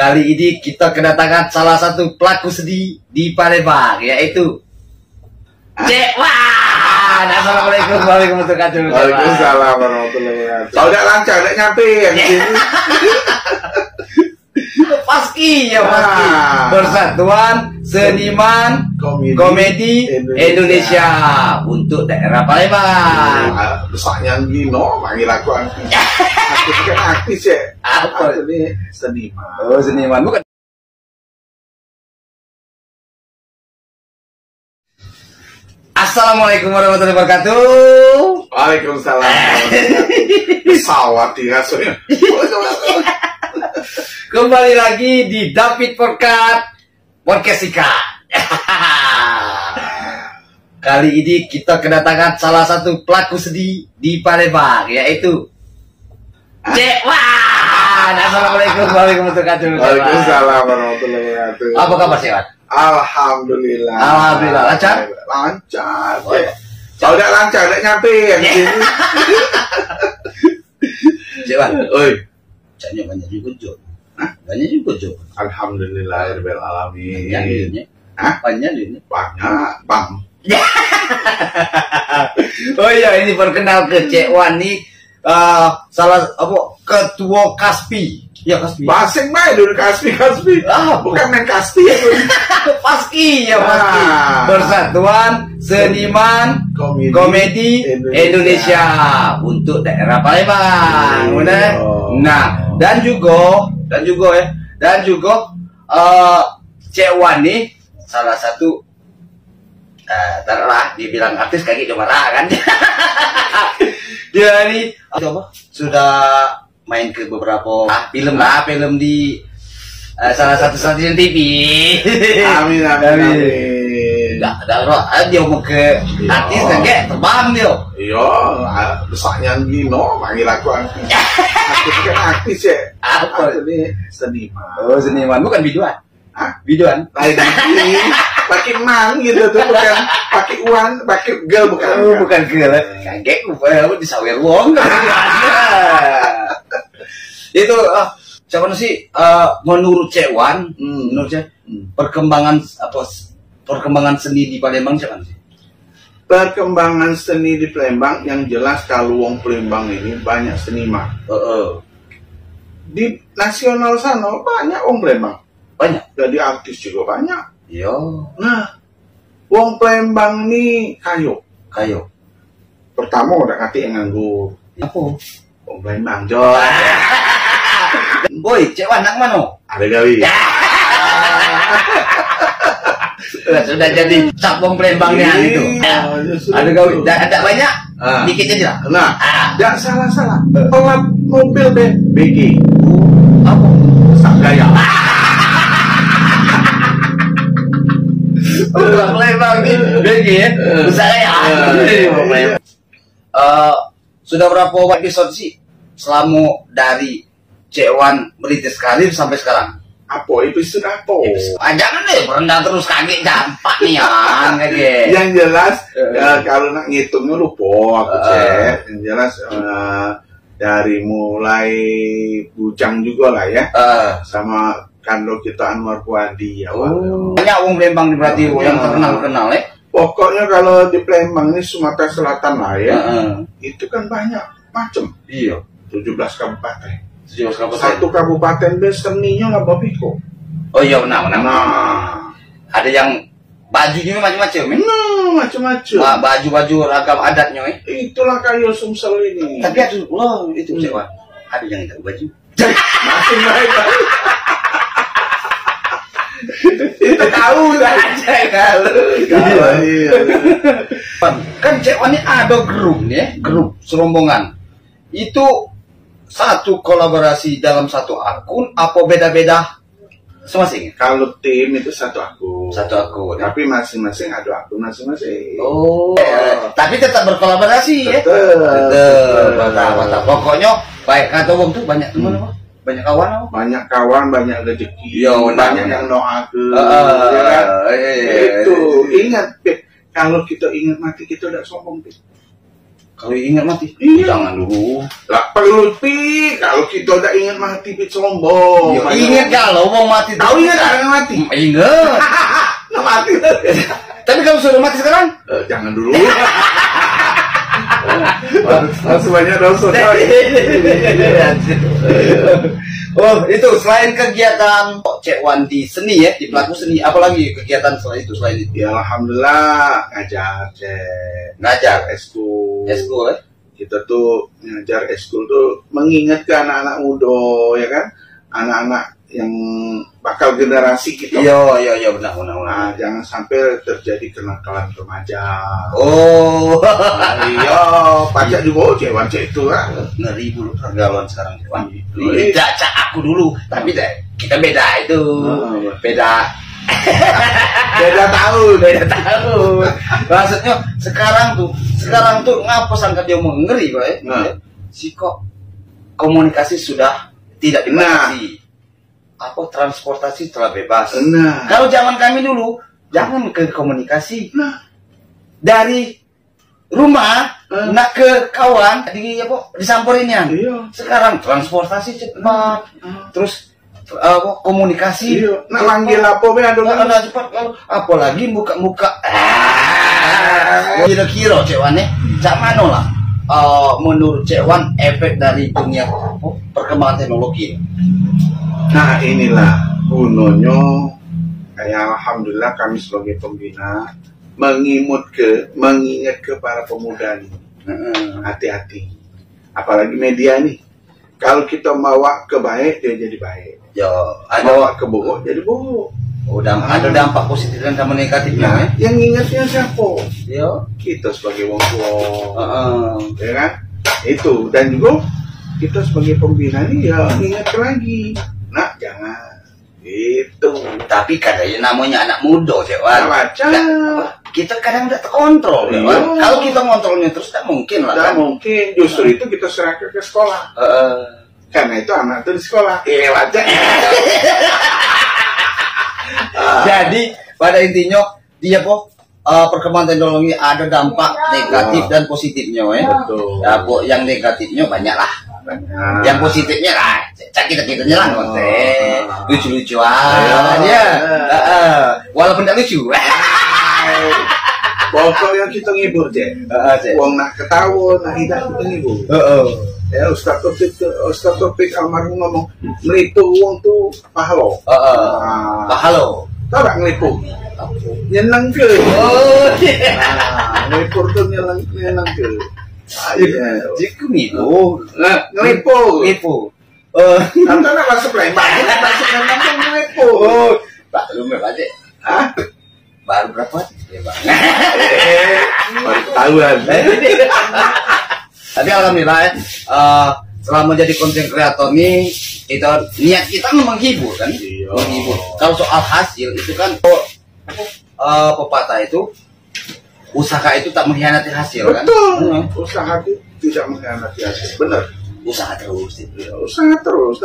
Kali ini kita kedatangan salah satu pelaku sedih di Palembang, yaitu Cekwan. Assalamualaikum warahmatullahi wabarakatuh. Waalaikumsalam warahmatullahi wabarakatuh. Kalau udah lancar, udah nyampe yang sini. Paski ya Paski. Persatuan Seniman Komedi Indonesia untuk daerah Palembang. Besarnya Gino, manggil aku artis. Aku bukan artis ya. Apa ini? Seniman. Oh, seniman bukan. Assalamualaikum warahmatullahi wabarakatuh. Waalaikumsalam. Pesawat rasanya. Kembali lagi di David Podcast Ika. Kali ini kita kedatangan salah satu pelaku sedih di Palembang, yaitu Cekwan. Assalamualaikum warahmatullahi wabarakatuh. Waalaikumsalam warahmatullahi wabarakatuh. Apa kabar Cekwan? Alhamdulillah. Alhamdulillah. Lancar? Lancar. Oh, ya. Kalau udah lancar, udah nyampe yang sini. Cekwan, Oi. Caknya banyak juga job. Banyak juga job. Alhamdulillahirabbil alamin. Banyak duitnya. Hah? Banyak duitnya. Banyak, Bang. Oh iya, ini perkenal ke Cekwan nih, salah ketua Kaspi. Ya Kaspi. Basing main dulu Kaspi. Bukan main Kaspi ya. Paski ya Paski. Persatuan Seniman Komedi Indonesia untuk daerah Palembang. Benar? Nah, dan juga Cekwan nih salah satu taruhlah dibilang artis kaki cuma kan. Dia ini sudah main ke beberapa film di salah satu stasiun TV. Amin. Dia mau ke artis kan kayak terbang dia. Iya, besarnya Gino, manggil aku artis. Aku bukan artis ya. Apa ini? Seniman. Oh, seniman bukan biduan. Hah? Biduan. Lain lagi. Pakai man gitu tuh, bukan pakai uang, pakai girl bukan. Oh, bukan girl. Kaget gue disawer wong. Itu siapa sih menurut Cekwan, menurut saya perkembangan seni di Palembang siapa sih? Perkembangan seni di Palembang yang jelas kalau wong Palembang ini banyak seniman. Di nasional sana banyak wong Palembang. Banyak. Jadi artis juga banyak. Iya. Nah, wong Palembang ini kayo. Pertama udah kati yang nganggur. Apa? Wong Palembang Joy. Boy, Cekwan nak mana? Ada gawi. Sudah jadi cabang Palembangnya itu. Ada gawi. Ada banyak. Dikit aja lah. Nah, tidak salah. Pelap mobil BG. Apa? Gaya. Palembang ini BG ya. Besar ya. Sudah berapa episode sih selama dari Cekwan merintis karir sampai sekarang? Apa episode apa? Jangan deh berenang terus kaget dampak nih ya. Yang jelas kalau nak ngitungnya lupa aku cek. Yang jelas dari mulai Bujang juga lah ya, sama Kando kita Anwar Puadi ya. Banyak wong Palembang berarti yang terkenal ya. Pokoknya kalau di Palembang ini Sumatera Selatan lah ya, itu kan banyak macam. Iya. 17 kabupaten. Satu kabupaten seninya nggak babiko. Oh iya benar. Ada yang bajunya macam-macam. Macam-macam. Baju ragam adatnya. Itulah kayu Sumsel ini. Tapi itu Cekwan. Ada yang tidak baju. Masing mereka. Itu tahu aja kalau. Kan Cekwan ini ada grup serombongan. Itu satu kolaborasi dalam satu akun apa beda-beda masing-masing? Kalau tim itu satu akun. Tapi masing-masing ada akun masing-masing. Tapi tetap berkolaborasi ya. Betul. Pokoknya baik kata wong tuh banyak teman apa? Banyak kawan apa? Banyak kawan, banyak rezeki. Banyak yang doakan. Itu ingat, kalau kita ingat mati kita udah sombong. Kalau ingat mati, jangan dulu. Lah perlu pi, kalau kita udah ingat mati pi sombong. Ingat kalau mau mati. Tahu ingat ada mati? Ingat. Nggak mati. Tapi kalau sudah mati sekarang? Jangan dulu. Langsung banyak dosa. Oh itu selain kegiatan Cek Wan di seni ya, di pelaku seni, apalagi kegiatan selain itu Ya alhamdulillah ngajar Cek. Ngajar eskul. Eskul ya? Kita tuh ngajar eskul tuh mengingat ke anak-anak muda ya kan, anak-anak yang bakal generasi kita. Iya benar. Nah, jangan sampai terjadi kenakalan remaja. Oh. Iya, pajak juga Cewan Cek itu lah. Ngeri dulu pergaulan sekarang Cewan. Cak aku dulu, tapi deh kita beda itu. Beda tahun. Maksudnya sekarang tuh ngapa sangka dia mau ngeri, Pak? Si kok komunikasi sudah tidak dibatasi. Apa transportasi telah bebas. Kalau zaman kami dulu, jangan ke komunikasi. Dari rumah nak ke kawan disamperin. Sekarang transportasi cepat. Terus komunikasi. Nak manggil apa be ada cepat. Apalagi muka-muka. Kira-kira Cek Wan cak mana lah menurut Cek Wan efek dari dunia perkembangan teknologi. Nah inilah gunanya kayak alhamdulillah kami sebagai pembina mengingat ke para pemuda nih, hati-hati, apalagi media nih, kalau kita bawa ke baik dia jadi baik, bawa ke buruk jadi buruk. Ada dampak positif dan dampak negatifnya. Yang ingatnya siapa? Kita sebagai wong tua, ya kan? Itu dan juga kita sebagai pembina nih ya ingat lagi. Nah jangan itu. Tapi kadang namanya anak muda Cek Wan. Kita kadang tidak terkontrol. Kalau kita ngontrolnya terus tak mungkin lah. Tak mungkin. Justru itu kita serahkan ke sekolah. Karena itu anak itu di sekolah. Jadi pada intinya dia perkembangan teknologi ada dampak negatif dan positifnya. Betul. Yang negatifnya banyak lah. Yang positifnya lah kita lah lucu-lucuan walaupun tidak lucu. Pokoknya kita ngibur Cek. Wong nak ketawa nak tidak kita ngibur. Ya Ustaz Topik almarhum ngomong melipu wong tuh pahalo. Tahu gak ngelipu? Nyeneng ke. Ngelipur tuh nyeneng ke. Jiku ngelipu. Nanti nak masuk Lembang, ngelipu. Pak lu aja. Baru berapa? Baru ketahuan. Tapi alhamdulillah selama jadi konten kreator nih niat kita menghibur kan. Menghibur. Kalau soal hasil itu kan pepatah itu usaha itu tak mengkhianati hasil. Betul. Kan? Usaha itu tidak mengkhianati hasil. Benar. Usaha terus. Usaha terus.